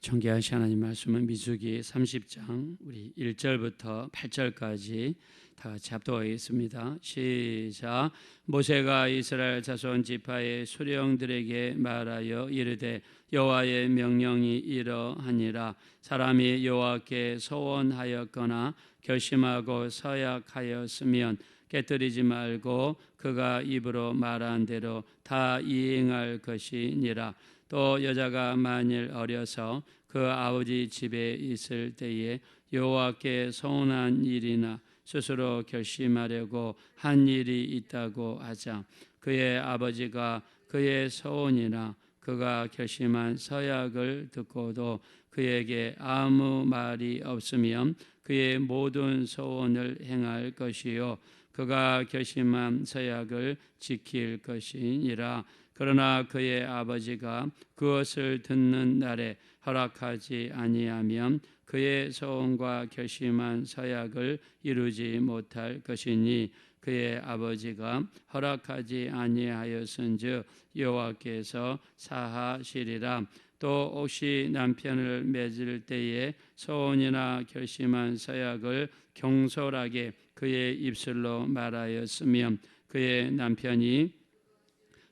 존귀하신 하나님 말씀은 민수기 30장 우리 1절부터 8절까지 다 같이 합독하겠습니다. 시작. 모세가 이스라엘 자손 지파의 수령들에게 말하여 이르되 여호와의 명령이 이러하니라. 사람이 여호와께 소원하였거나 결심하고 서약하였으면 깨뜨리지 말고 그가 입으로 말한 대로 다 이행할 것이니라. 또 여자가 만일 어려서 그 아버지 집에 있을 때에 여호와께 서운한 일이나 스스로 결심하려고 한 일이 있다고 하자 그의 아버지가 그의 서원이나 그가 결심한 서약을 듣고도 그에게 아무 말이 없으면 그의 모든 서원을 행할 것이요 그가 결심한 서약을 지킬 것이니라. 그러나 그의 아버지가 그것을 듣는 날에 허락하지 아니하면 그의 서원과 결심한 서약을 이루지 못할 것이니 그의 아버지가 허락하지 아니하였은즉 여호와께서 사하시리라. 또 혹시 남편을 맺을 때에 서원이나 결심한 서약을 경솔하게 그의 입술로 말하였으면 그의 남편이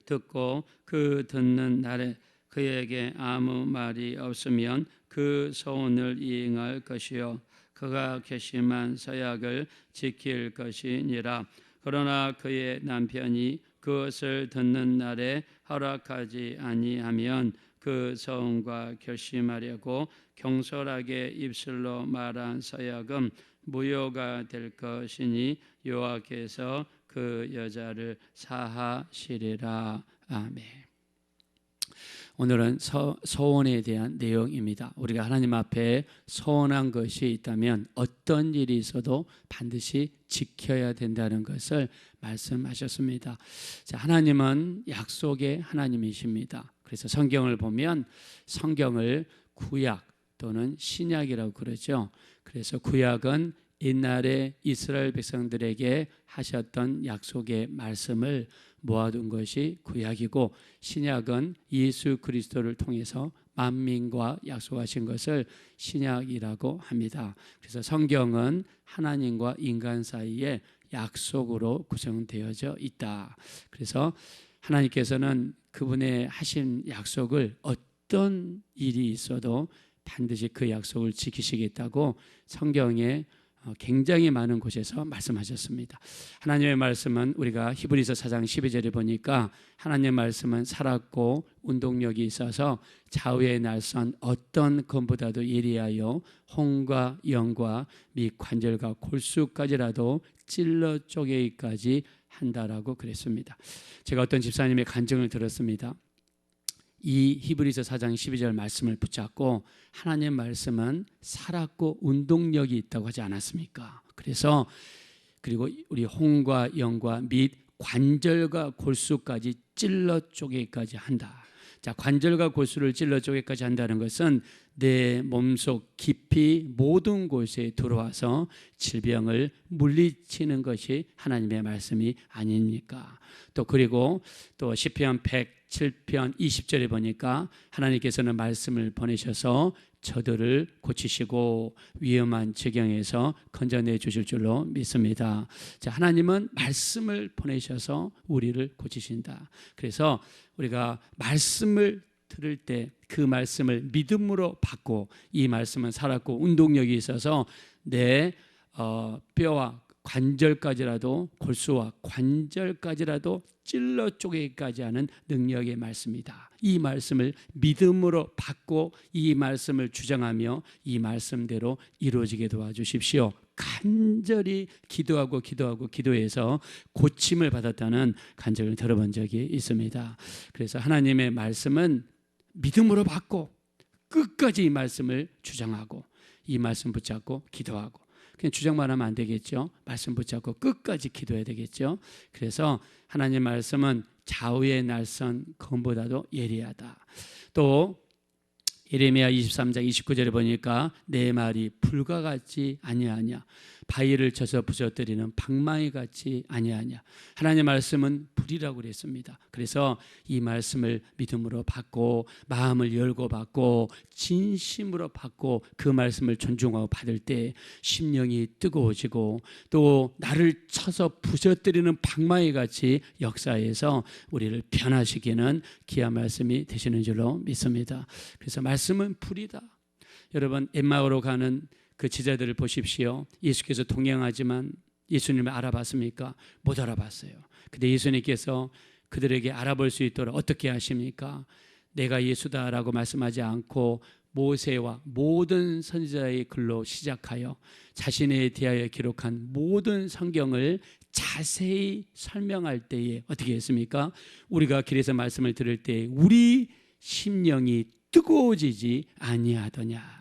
듣고 그 듣는 날에 그에게 아무 말이 없으면 그 서원을 이행할 것이요 그가 결심한 서약을 지킬 것이니라. 그러나 그의 남편이 그것을 듣는 날에 허락하지 아니하면 그 서원과 결심하려고 경솔하게 입술로 말한 서약은 무효가 될 것이니 여호와께서 그 여자를 사하시리라. 아멘. 오늘은 서원에 대한 내용입니다. 우리가 하나님 앞에 서원한 것이 있다면 어떤 일이 있어도 반드시 지켜야 된다는 것을 말씀하셨습니다. 자, 하나님은 약속의 하나님이십니다. 그래서 성경을 보면 성경을 구약 또는 신약이라고 그러죠. 그래서 구약은 옛날에 이스라엘 백성들에게 하셨던 약속의 말씀을 모아둔 것이 구약이고 신약은 예수 그리스도를 통해서 만민과 약속하신 것을 신약이라고 합니다. 그래서 성경은 하나님과 인간 사이에 약속으로 구성되어져 있다. 그래서 하나님께서는 그분의 하신 약속을 어떤 일이 있어도 반드시 그 약속을 지키시겠다고 성경에 굉장히 많은 곳에서 말씀하셨습니다. 하나님의 말씀은 우리가 히브리서 4장 12절에 보니까 하나님의 말씀은 살았고 운동력이 있어서 좌우의 날선 어떤 검보다도 예리하여 혼과 영과 및 관절과 골수까지라도 찔러 쪼개기까지 한다라고 그랬습니다. 제가 어떤 집사님의 간증을 들었습니다. 이 히브리서 4장 12절 말씀을 붙잡고 하나님의 말씀은 살았고 운동력이 있다고 하지 않았습니까? 그리고 우리 혼과 영과 및 관절과 골수까지 찔러 쪼개기까지 한다. 자, 관절과 골수를 찔러 쪼개기까지 한다는 것은 내 몸속 깊이 모든 곳에 들어와서 질병을 물리치는 것이 하나님의 말씀이 아닙니까? 그리고 시편 107편 20절에 보니까 하나님께서는 말씀을 보내셔서 저들을 고치시고 위험한 지경에서 건져내 주실 줄로 믿습니다. 자, 하나님은 말씀을 보내셔서 우리를 고치신다. 그래서 우리가 말씀을 들을 때 그 말씀을 믿음으로 받고 이 말씀은 살았고 운동력이 있어서 내 뼈와 관절까지라도 골수와 관절까지라도 찔러 쪼개기까지 하는 능력의 말씀이다. 이 말씀을 믿음으로 받고 이 말씀을 주장하며 이 말씀대로 이루어지게 도와주십시오. 간절히 기도해서 고침을 받았다는 간증을 들어본 적이 있습니다. 그래서 하나님의 말씀은 믿음으로 받고 끝까지 이 말씀을 주장하고 이 말씀 붙잡고 기도하고 그냥 주장만 하면 안 되겠죠. 말씀 붙잡고 끝까지 기도해야 되겠죠. 그래서 하나님 말씀은 좌우의 날선 검보다도 예리하다. 또 예레미야 23장 29절에 보니까 내 말이 불과 같지 아니하냐. 바위를 쳐서 부서뜨리는 방망이 같이 아니하냐. 하나님의 말씀은 불이라고 그랬습니다. 그래서 이 말씀을 믿음으로 받고 마음을 열고 받고 진심으로 받고 그 말씀을 존중하고 받을 때 심령이 뜨거워지고 또 나를 쳐서 부서뜨리는 방망이 같이 역사에서 우리를 변화시키는 귀한 말씀이 되시는 줄로 믿습니다. 그래서 말씀은 불이다. 여러분, 엠마오로 가는 그 제자들을 보십시오. 예수께서 동행하지만 예수님을 알아봤습니까? 못 알아봤어요. 근데 예수님께서 그들에게 알아볼 수 있도록 어떻게 하십니까? 내가 예수다라고 말씀하지 않고 모세와 모든 선지자의 글로 시작하여 자신에 대하여 기록한 모든 성경을 자세히 설명할 때에 어떻게 했습니까? 우리가 길에서 말씀을 들을 때 우리 심령이 뜨거워지지 아니하더냐.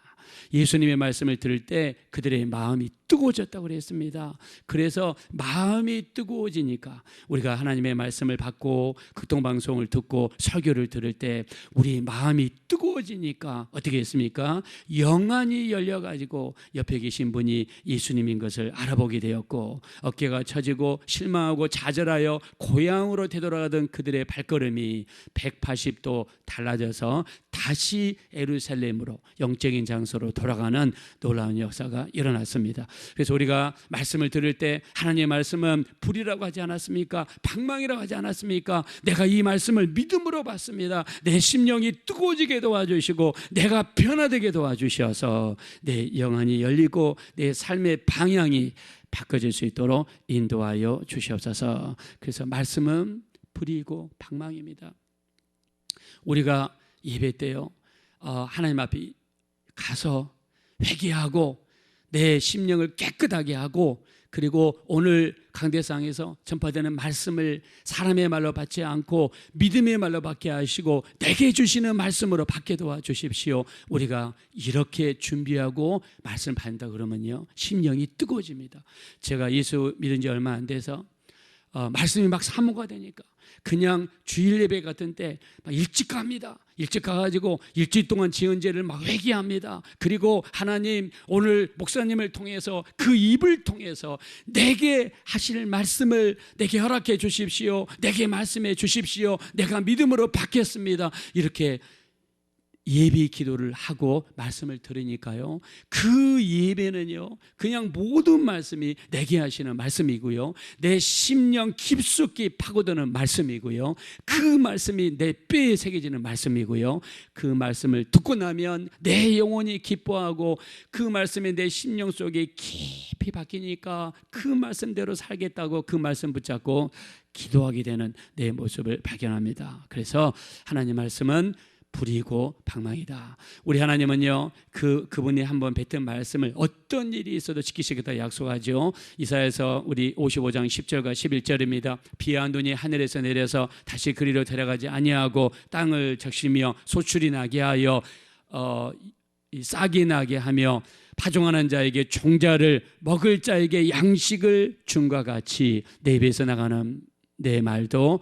예수님의 말씀을 들을 때 그들의 마음이 뜨거워졌다고 그랬습니다. 그래서 마음이 뜨거워지니까 우리가 하나님의 말씀을 받고 극동방송을 듣고 설교를 들을 때 우리 마음이 뜨거워지니까 어떻게 했습니까? 영안이 열려가지고 옆에 계신 분이 예수님인 것을 알아보게 되었고 어깨가 처지고 실망하고 좌절하여 고향으로 되돌아가던 그들의 발걸음이 180도 달라져서 다시 예루살렘으로 영적인 장소로 돌아가는 놀라운 역사가 일어났습니다. 그래서 우리가 말씀을 들을 때 하나님의 말씀은 불이라고 하지 않았습니까? 방망이라고 하지 않았습니까? 내가 이 말씀을 믿음으로 받습니다. 내 심령이 뜨거워지게 도와주시고 내가 변화되게 도와주셔서 내 영안이 열리고 내 삶의 방향이 바꿔질 수 있도록 인도하여 주시옵소서. 그래서 말씀은 불이고 방망입니다. 우리가 예배 때요 하나님 앞에 가서 회개하고 내 심령을 깨끗하게 하고 그리고 오늘 강대상에서 전파되는 말씀을 사람의 말로 받지 않고 믿음의 말로 받게 하시고 내게 주시는 말씀으로 받게 도와주십시오. 우리가 이렇게 준비하고 말씀 받는다 그러면요 심령이 뜨거워집니다. 제가 예수 믿은 지 얼마 안 돼서 말씀이 막 사모가 되니까 그냥 주일 예배 같은 때 막 일찍 갑니다. 일찍 가가지고 일주일 동안 지은 죄를 막 회개합니다. 그리고 하나님 오늘 목사님을 통해서 그 입을 통해서 내게 하실 말씀을 내게 허락해 주십시오. 내게 말씀해 주십시오. 내가 믿음으로 받겠습니다. 이렇게 예비 기도를 하고 말씀을 들으니까요 그 예배는요 그냥 모든 말씀이 내게 하시는 말씀이고요 내 심령 깊숙이 파고드는 말씀이고요 그 말씀이 내 뼈에 새겨지는 말씀이고요 그 말씀을 듣고 나면 내 영혼이 기뻐하고 그 말씀이 내 심령 속에 깊이 박히니까 그 말씀대로 살겠다고 그 말씀 붙잡고 기도하게 되는 내 모습을 발견합니다. 그래서 하나님 말씀은 불이고 방망이다. 우리 하나님은요 그분이 한번 뱉은 말씀을 어떤 일이 있어도 지키시겠다 약속하죠. 이사야서 우리 55장 10절과 11절입니다. 비와 눈이 하늘에서 내려서 다시 그리로 데려가지 아니하고 땅을 적시며 소출이 나게 하여 싹이 나게 하며 파종하는 자에게 종자를 먹을 자에게 양식을 줌과 같이 내 입에서 나가는 내 말도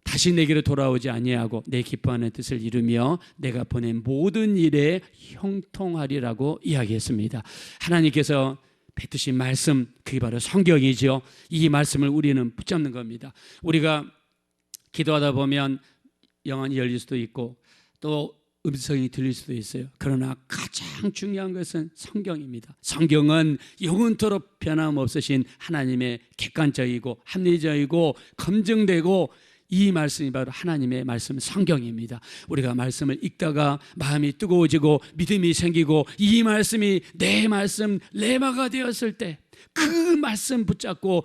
다시 내게로 돌아오지 아니하고 내 기뻐하는 뜻을 이루며 내가 보낸 모든 일에 형통하리라고 이야기했습니다. 하나님께서 뱉으신 말씀 그게 바로 성경이죠. 이 말씀을 우리는 붙잡는 겁니다. 우리가 기도하다 보면 영안이 열릴 수도 있고 또 음성이 들릴 수도 있어요. 그러나 가장 중요한 것은 성경입니다. 성경은 영원토록 변함없으신 하나님의 객관적이고 합리적이고 검증되고 이 말씀이 바로 하나님의 말씀 성경입니다. 우리가 말씀을 읽다가 마음이 뜨거워지고 믿음이 생기고 이 말씀이 내 말씀 레마가 되었을 때 그 말씀 붙잡고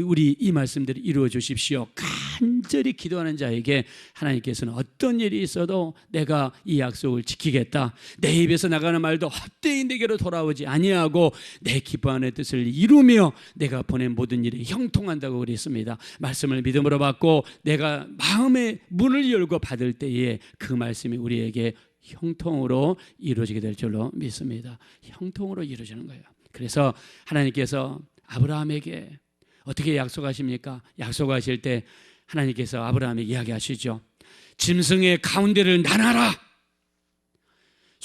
우리 이 말씀들이 이루어 주십시오. 간절히 기도하는 자에게 하나님께서는 어떤 일이 있어도 내가 이 약속을 지키겠다. 내 입에서 나가는 말도 헛되이 내게로 돌아오지 아니하고 내 기뻐하는 뜻을 이루며 내가 보낸 모든 일에 형통한다고 그랬습니다. 말씀을 믿음으로 받고 내가 마음의 문을 열고 받을 때에 그 말씀이 우리에게 형통으로 이루어지게 될 줄로 믿습니다. 형통으로 이루어지는 거예요. 그래서 하나님께서 아브라함에게 어떻게 약속하십니까? 약속하실 때 하나님께서 아브라함에게 이야기하시죠. 짐승의 가운데를 나눠라.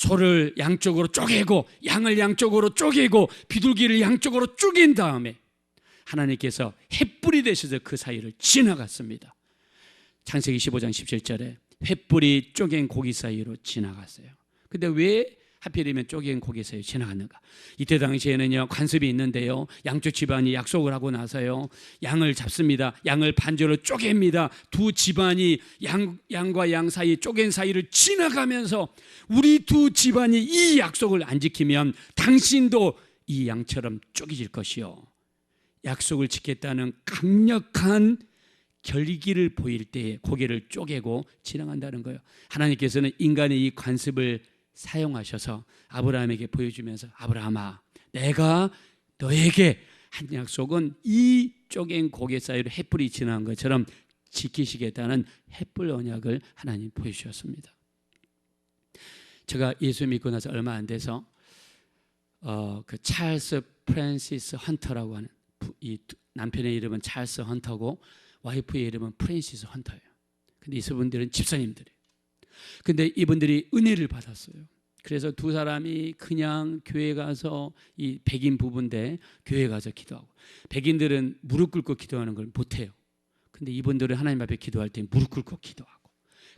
소를 양쪽으로 쪼개고 양을 양쪽으로 쪼개고 비둘기를 양쪽으로 쪼갠 다음에 하나님께서 횃불이 되셔서 그 사이를 지나갔습니다. 창세기 15장 17절에 횃불이 쪼갠 고기 사이로 지나갔어요. 근데 왜 하필이면 쪼갠 고기 사이로 지나갔는가? 이때 당시에는요, 관습이 있는데요, 양쪽 집안이 약속을 하고 나서요, 양을 잡습니다. 양을 반절로 쪼갭니다. 두 집안이 양과 양 사이 쪼갠 사이를 지나가면서 우리 두 집안이 이 약속을 안 지키면 당신도 이 양처럼 쪼개질 것이요, 약속을 지켰다는 강력한 결기를 보일 때에 고개를 쪼개고 지나간다는 거예요. 하나님께서는 인간의 이 관습을 사용하셔서 아브라함에게 보여주면서, 아브라함아, 내가 너에게 한 약속은 이 쪼갠 고개 사이로 횃불이 지나간 것처럼 지키시겠다는 횃불 언약을 하나님 보여주셨습니다. 제가 예수 믿고 나서 얼마 안 돼서 그 찰스 프랜시스 헌터라고 하는, 이 남편의 이름은 찰스 헌터고 와이프의 이름은 프랜시스 헌터예요. 근데 이분들은 집사님들이에요. 근데 이분들이 은혜를 받았어요. 그래서 두 사람이 그냥 교회 가서, 이 백인 부부인데 교회 가서 기도하고, 백인들은 무릎 꿇고 기도하는 걸 못해요. 근데 이분들은 하나님 앞에 기도할 때 무릎 꿇고 기도하고,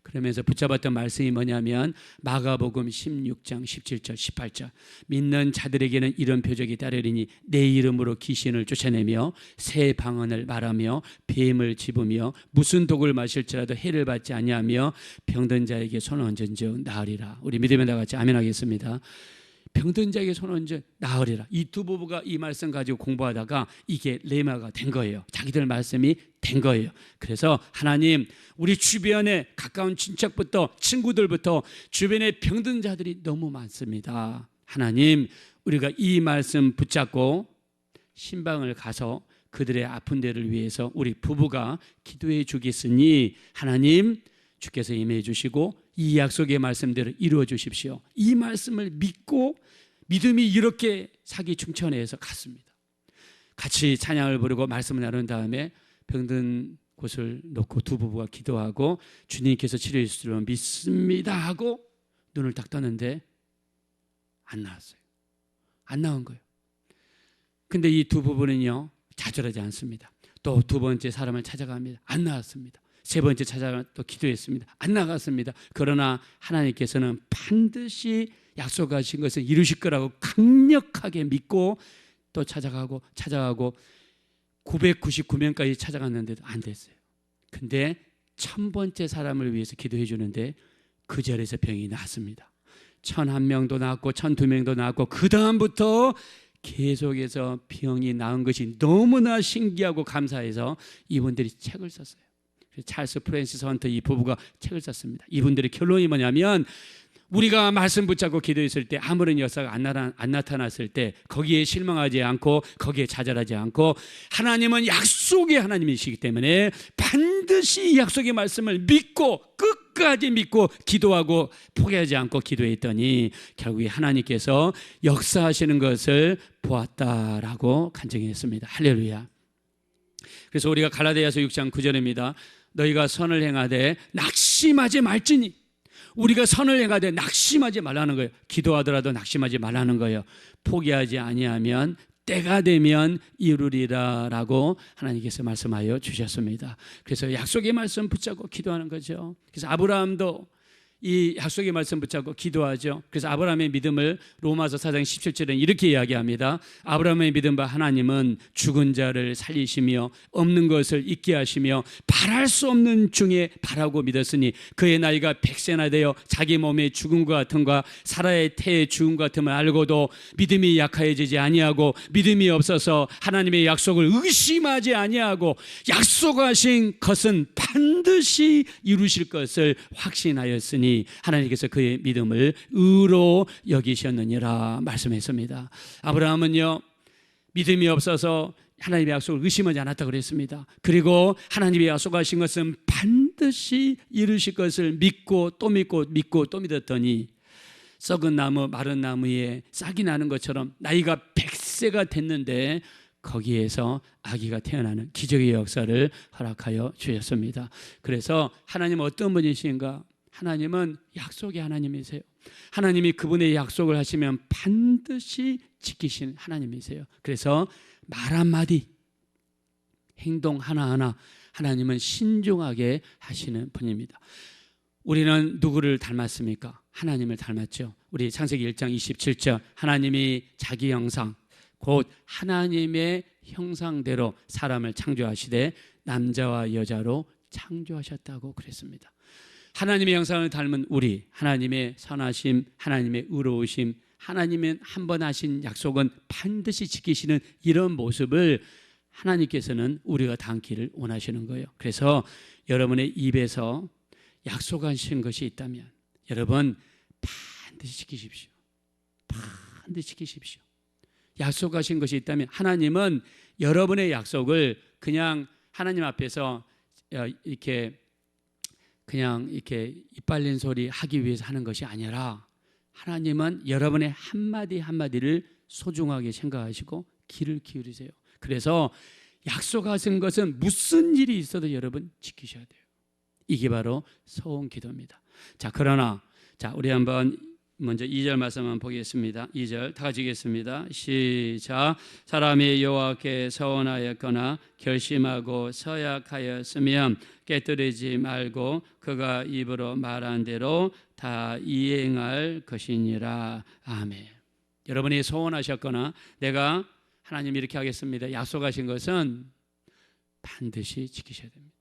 그러면서 붙잡았던 말씀이 뭐냐면 마가복음 16장 17절 18절, 믿는 자들에게는 이런 표적이 따르리니 내 이름으로 귀신을 쫓아내며 새 방언을 말하며 뱀을 집으며 무슨 독을 마실지라도 해를 받지 아니하며 병든 자에게 손 얹은즉 나으리라. 우리 믿으면 다 같이 아멘 하겠습니다. 병든 자에게 손 얹은 나으리라. 이 두 부부가 이 말씀 가지고 공부하다가 이게 레마가 된 거예요. 자기들 말씀이 된 거예요. 그래서 하나님, 우리 주변에 가까운 친척부터 친구들부터 주변에 병든 자들이 너무 많습니다. 하나님, 우리가 이 말씀 붙잡고 신방을 가서 그들의 아픈 데를 위해서 우리 부부가 기도해 주겠으니 하나님, 주께서 임해 주시고 이 약속의 말씀대로 이루어 주십시오. 이 말씀을 믿고 믿음이 이렇게 사기 충천해서 갔습니다. 같이 찬양을 부르고 말씀을 나눈 다음에 병든 곳을 놓고 두 부부가 기도하고 주님께서 치료해 주실 줄 믿습니다 하고 눈을 딱 떴는데 안 나왔어요. 안 나온 거예요. 근데 이 두 부부는요, 좌절하지 않습니다. 또 두 번째 사람을 찾아갑니다. 안 나왔습니다. 세 번째 찾아가 또 기도했습니다. 안 나갔습니다. 그러나 하나님께서는 반드시 약속하신 것을 이루실 거라고 강력하게 믿고 또 찾아가고 999명까지 찾아갔는데도 안 됐어요. 근데 1000번째 사람을 위해서 기도해 주는데 그 자리에서 병이 나았습니다. 1001명도 나았고 1002명도 나았고 그 다음부터 계속해서 병이 나은 것이 너무나 신기하고 감사해서 이분들이 책을 썼어요. 찰스 프랜시스 헌터 이 부부가 책을 썼습니다. 이분들의 결론이 뭐냐면, 우리가 말씀 붙잡고 기도했을 때 아무런 역사가 안 나타났을 때 거기에 실망하지 않고 거기에 좌절하지 않고, 하나님은 약속의 하나님이시기 때문에 반드시 약속의 말씀을 믿고 끝까지 믿고 기도하고 포기하지 않고 기도했더니 결국에 하나님께서 역사하시는 것을 보았다라고 간증했습니다. 할렐루야. 그래서 우리가 갈라디아서 6장 9절입니다. 너희가 선을 행하되 낙심하지 말지니, 우리가 선을 행하되 낙심하지 말라는 거예요. 기도하더라도 낙심하지 말라는 거예요. 포기하지 아니하면 때가 되면 이루리라라고 하나님께서 말씀하여 주셨습니다. 그래서 약속의 말씀 붙잡고 기도하는 거죠. 그래서 아브라함도 이 약속의 말씀 붙잡고 기도하죠. 그래서 아브라함의 믿음을 로마서 4장 17절에 이렇게 이야기합니다. 아브라함의 믿음 바 하나님은 죽은 자를 살리시며 없는 것을 있게 하시며 바랄 수 없는 중에 바라고 믿었으니 그의 나이가 100세나 되어 자기 몸에 죽음과 같은가 사라의 태의 죽음과 같음을 알고도 믿음이 약해지지 아니하고 믿음이 없어서 하나님의 약속을 의심하지 아니하고 약속하신 것은 반드시 이루실 것을 확신하였으니 하나님께서 그의 믿음을 의로 여기셨느니라 말씀했습니다. 아브라함은요, 믿음이 없어서 하나님의 약속을 의심하지 않았다고 그랬습니다. 그리고 하나님의 약속하신 것은 반드시 이루실 것을 믿고 또 믿고 믿고 또 믿었더니 썩은 나무, 마른 나무에 싹이 나는 것처럼 나이가 100세가 됐는데 거기에서 아기가 태어나는 기적의 역사를 허락하여 주셨습니다. 그래서 하나님은 어떤 분이신가? 하나님은 약속의 하나님이세요. 하나님이 그분의 약속을 하시면 반드시 지키시는 하나님이세요. 그래서 말 한마디, 행동 하나하나 하나님은 신중하게 하시는 분입니다. 우리는 누구를 닮았습니까? 하나님을 닮았죠. 우리 창세기 1장 27절, 하나님이 자기 형상, 곧 하나님의 형상대로 사람을 창조하시되 남자와 여자로 창조하셨다고 그랬습니다. 하나님의 형상을 닮은 우리, 하나님의 선하심, 하나님의 의로우심, 하나님은 한 번 하신 약속은 반드시 지키시는 이런 모습을 하나님께서는 우리가 닮기를 원하시는 거예요. 그래서 여러분의 입에서 약속하신 것이 있다면 여러분 반드시 지키십시오. 반드시 지키십시오. 약속하신 것이 있다면 하나님은 여러분의 약속을 그냥 하나님 앞에서 이렇게 그냥 이렇게 이빨린 소리 하기 위해서 하는 것이 아니라 하나님은 여러분의 한마디 한마디를 소중하게 생각하시고 귀를 기울이세요. 그래서 약속하신 것은 무슨 일이 있어도 여러분 지키셔야 돼요. 이게 바로 소원 기도입니다. 자, 그러나 우리 한번 먼저 2절 말씀 한번 보겠습니다. 2절 다 같이 읽겠습니다. 시작. 사람이 여호와께 서원하였거나 결심하고 서약하였으면 깨뜨리지 말고 그가 입으로 말한 대로 다 이행할 것이니라. 아멘. 여러분이 소원하셨거나 내가 하나님 이렇게 하겠습니다, 약속하신 것은 반드시 지키셔야 됩니다.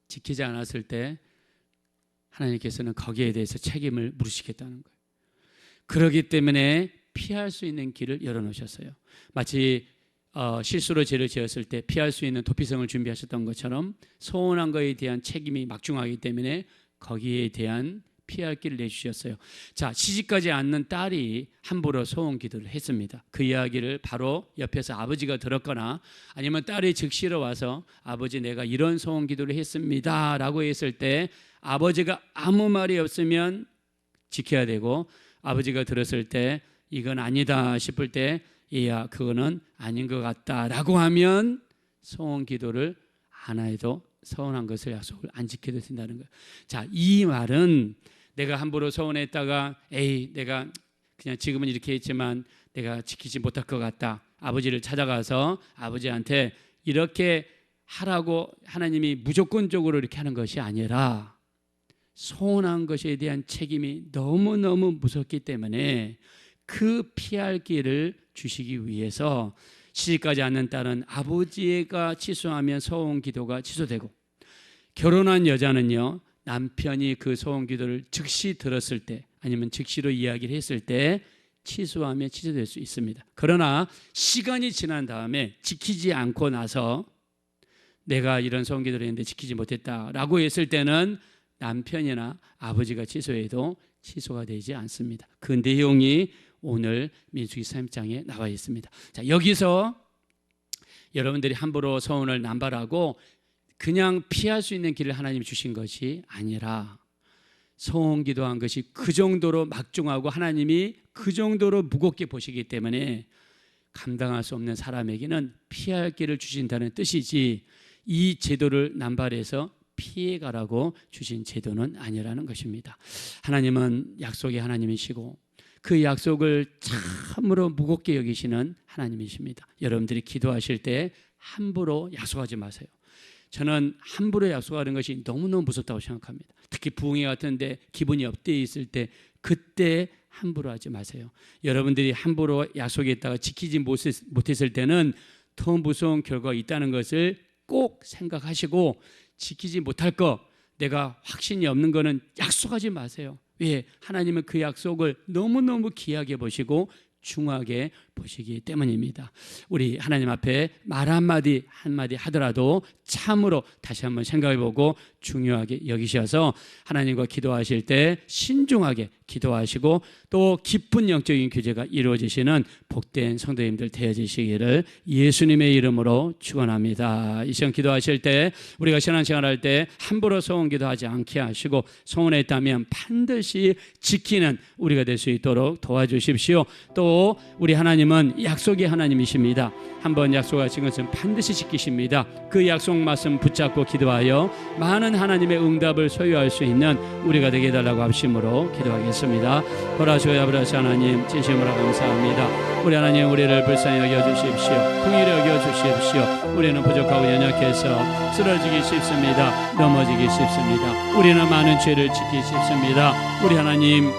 지키지 않았을 때 하나님께서는 거기에 대해서 책임을 물으시겠다는 거예요. 그렇기 때문에 피할 수 있는 길을 열어놓으셨어요. 마치 실수로 죄를 지었을 때 피할 수 있는 도피성을 준비하셨던 것처럼 소원한 것에 대한 책임이 막중하기 때문에 거기에 대한 피할 길을 내주셨어요. 자, 시집가지 않는 딸이 함부로 소원 기도를 했습니다. 그 이야기를 바로 옆에서 아버지가 들었거나 아니면 딸이 즉시로 와서 아버지 내가 이런 소원 기도를 했습니다 라고 했을 때 아버지가 아무 말이 없으면 지켜야 되고 아버지가 들었을 때 이건 아니다 싶을 때 얘야 그거는 아닌 것 같다 라고 하면 소원 기도를 안 해도 서운한 것을 약속을 안 지켜도 된다는 거예요. 자, 이 말은 내가 함부로 서운했다가 내가 그냥 지금은 이렇게 했지만 내가 지키지 못할 것 같다, 아버지를 찾아가서 아버지한테 이렇게 하라고 하나님이 무조건적으로 이렇게 하는 것이 아니라 소원한 것에 대한 책임이 너무너무 무섭기 때문에 그 피할 길을 주시기 위해서 시집가지 않는 딸은 아버지가 취소하면 소원 기도가 취소되고, 결혼한 여자는요 남편이 그 소원 기도를 즉시 들었을 때 아니면 즉시로 이야기를 했을 때 취소하면 취소될 수 있습니다. 그러나 시간이 지난 다음에 지키지 않고 나서 내가 이런 소원 기도를 했는데 지키지 못했다라고 했을 때는 남편이나 아버지가 취소해도 취소가 되지 않습니다. 그 내용이 오늘 민수기 3장에 나와 있습니다. 자, 여기서 여러분들이 함부로 소원을 남발하고 그냥 피할 수 있는 길을 하나님이 주신 것이 아니라 소원 기도한 것이 그 정도로 막중하고 하나님이 그 정도로 무겁게 보시기 때문에 감당할 수 없는 사람에게는 피할 길을 주신다는 뜻이지 이 제도를 남발해서 피해가라고 주신 제도는 아니라는 것입니다. 하나님은 약속의 하나님이시고 그 약속을 참으로 무겁게 여기시는 하나님이십니다. 여러분들이 기도하실 때 함부로 약속하지 마세요. 저는 함부로 약속하는 것이 너무너무 무섭다고 생각합니다. 특히 부흥회 같은데 기분이 업되어 있을 때 그때 함부로 하지 마세요. 여러분들이 함부로 약속했다가 지키지 못했을 때는 더 무서운 결과가 있다는 것을 꼭 생각하시고 지키지 못할 거, 내가 확신이 없는 거는 약속하지 마세요. 왜? 하나님은 그 약속을 너무너무 귀하게 보시고 중하게 보시기 때문입니다. 우리 하나님 앞에 말 한마디 하더라도 참으로 다시 한번 생각해보고 중요하게 여기셔서 하나님과 기도하실 때 신중하게 기도하시고 또 기쁜 영적인 규제가 이루어지시는 복된 성도님들 되어지시기를 예수님의 이름으로 축원합니다. 이 시간 기도하실 때 우리가 신앙생활할 때 함부로 소원 기도하지 않게 하시고 소원했다면 반드시 지키는 우리가 될 수 있도록 도와주십시오. 또 우리 하나님은 약속의 하나님이십니다. 한번 약속하신 것은 반드시 지키십니다. 그 약속 말씀 붙잡고 기도하여 많은 하나님의 응답을 소유할 수 있는 우리가 되게 해달라고 합심으로 기도하겠습니다. 보라시오 아버지 하나님 진심으로 감사합니다. 우리 하나님 우리를 불쌍히 여겨주십시오. 긍휼히 여겨주십시오. 우리는 부족하고 연약해서 쓰러지기 쉽습니다. 넘어지기 쉽습니다. 우리는 많은 죄를 짓기 쉽습니다. 우리 하나님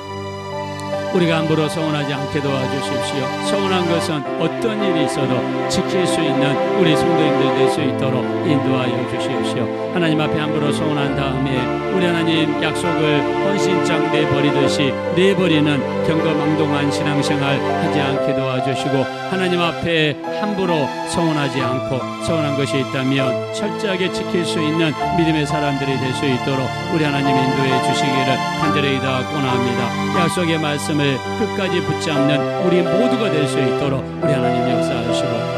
우리가 함부로 서운하지 않게 도와주십시오. 서운한 것은 어떤 일이 있어도 지킬 수 있는 우리 성도님들 될 수 있도록 인도하여 주십시오. 하나님 앞에 함부로 서운한 다음에 우리 하나님 약속을 헌신장 내버리듯이 내버리는 경거망동한 신앙생활 하지 않게 도와주시고 하나님 앞에 함부로 서운하지 않고 서운한 것이 있다면 철저하게 지킬 수 있는 믿음의 사람들이 될 수 있도록 우리 하나님 인도해 주시기를 간절히 권합니다. 약속의 말씀을 끝까지 붙잡는 우리 모두가 될 수 있도록 우리 하나님 역사하시고